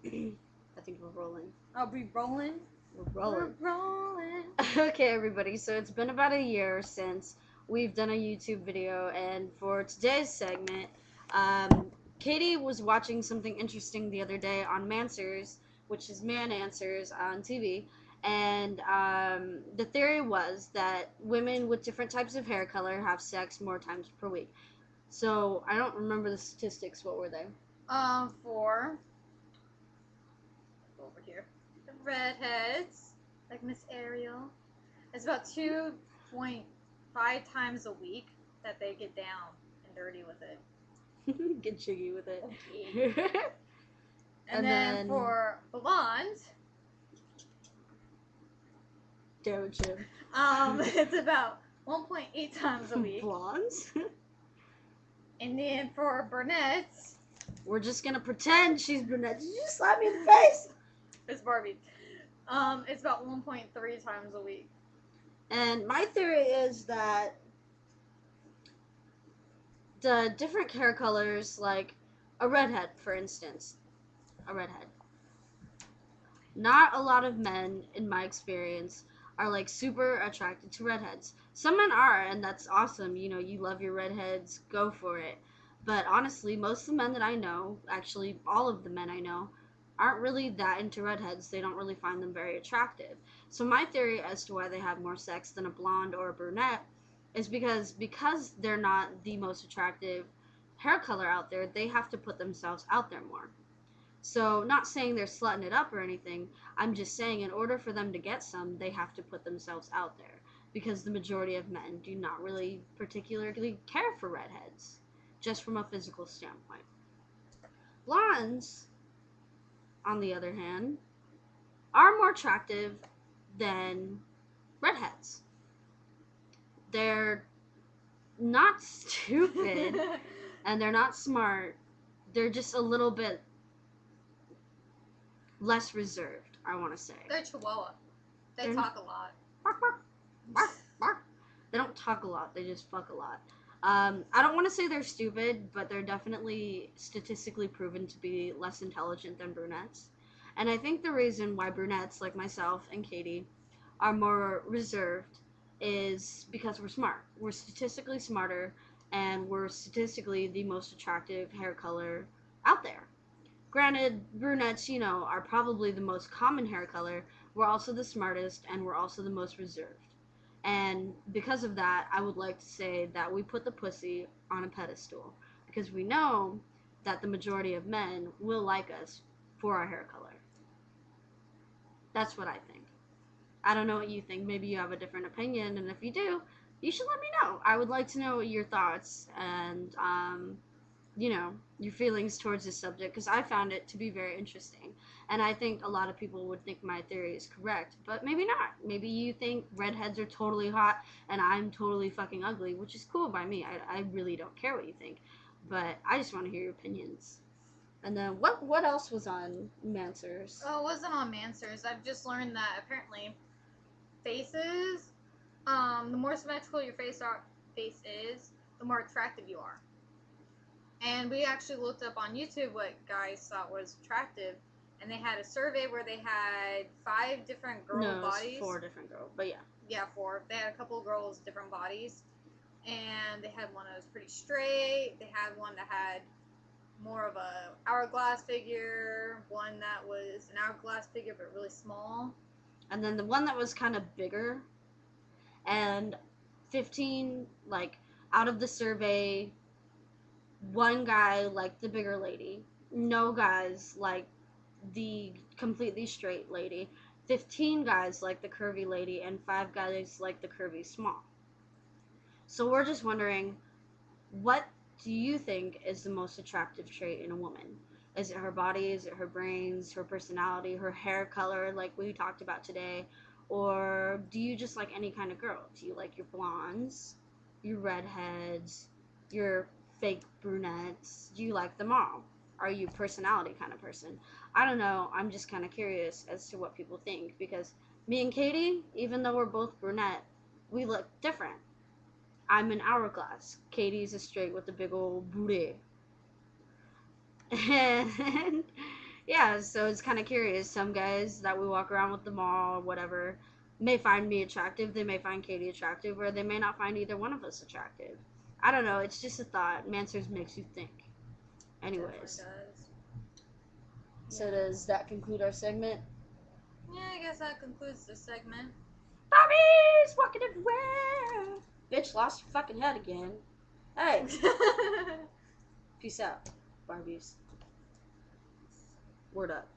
I think we're rolling. Are we rolling? We're rolling. We're rolling. Okay, everybody, so it's been about a year since we've done a YouTube video, and for today's segment, Katie was watching something interesting the other day on Manswers, which is Man Answers on TV, and the theory was that women with different types of hair color have sex more times per week. So, I don't remember the statistics. What were they? For over here, the redheads, like Miss Ariel, it's about 2.5 times a week that they get down and dirty with it. Get jiggy with it. Okay. And then for blonde, damn it, Jim. it's about 1.8 times a week. Blondes? And then for brunettes, we're just gonna pretend she's brunette. Did you just slap me in the face? It's Barbie. It's about 1.3 times a week. And my theory is that the different hair colors, like a redhead, for instance, a redhead. Not a lot of men, in my experience, are like super attracted to redheads. Some men are, and that's awesome. You know, you love your redheads, go for it. But honestly, most of the men that I know, actually all of the men I know, aren't really that into redheads. They don't really find them very attractive. So my theory as to why they have more sex than a blonde or a brunette is because they're not the most attractive hair color out there, they have to put themselves out there more. So, not saying they're slutting it up or anything, I'm just saying in order for them to get some, they have to put themselves out there. Because the majority of men do not really particularly care for redheads, just from a physical standpoint. Blondes, on the other hand, are more attractive than redheads. They're not stupid and they're not smart. They're just a little bit less reserved, I want to say. They're Chihuahua. They talk a lot. Bark, bark, bark, bark. They don't talk a lot. They just fuck a lot. I don't want to say they're stupid, but they're definitely statistically proven to be less intelligent than brunettes. And I think the reason why brunettes, like myself and Katie, are more reserved is because we're smart. We're statistically smarter, and we're statistically the most attractive hair color out there. Granted, brunettes, you know, are probably the most common hair color. We're also the smartest, and we're also the most reserved. And because of that, I would like to say that we put the pussy on a pedestal. Because we know that the majority of men will like us for our hair color. That's what I think. I don't know what you think. Maybe you have a different opinion, and if you do, you should let me know. I would like to know your thoughts and, you know, your feelings towards this subject, because I found it to be very interesting. And I think a lot of people would think my theory is correct, but maybe not. Maybe you think redheads are totally hot and I'm totally fucking ugly, which is cool by me. I really don't care what you think, but I just want to hear your opinions. And then what else was on Manswers? Oh, it wasn't on Manswers. I've just learned that apparently faces, the more symmetrical your face is, the more attractive you are. And we actually looked up on YouTube what guys thought was attractive, and they had a survey where they had 5 different girl bodies. 4 different girls, but yeah. Yeah, 4. They had a couple of girls, different bodies, and they had one that was pretty straight. They had one that had more of a hourglass figure, one that was an hourglass figure but really small, and then the one that was kind of bigger. And 15, like, out of the survey, one guy liked the bigger lady. No guys liked the completely straight lady. 15 guys liked the curvy lady, and 5 guys liked the curvy small. So we're just wondering, what do you think is the most attractive trait in a woman? Is it her body? Is it her brains, her personality, her hair color, like we talked about today? Or do you just like any kind of girl? Do you like your blondes, your redheads, your fake brunettes? Do you like them all? Are you a personality kind of person? I don't know. I'm just kind of curious as to what people think, because me and Katie, even though we're both brunette, we look different. I'm an hourglass. Katie's a straight with the big old booty. And Yeah, so it's kind of curious. Some guys that we walk around with the mall or whatever may find me attractive. They may find Katie attractive, or they may not find either one of us attractive. I don't know. It's just a thought. Mansers makes you think. Anyways, Does. so Yeah. does that conclude our segment? Yeah, I guess that concludes the segment. Barbies walking everywhere. Bitch lost your fucking head again. Hey, peace out, Barbies. Word up.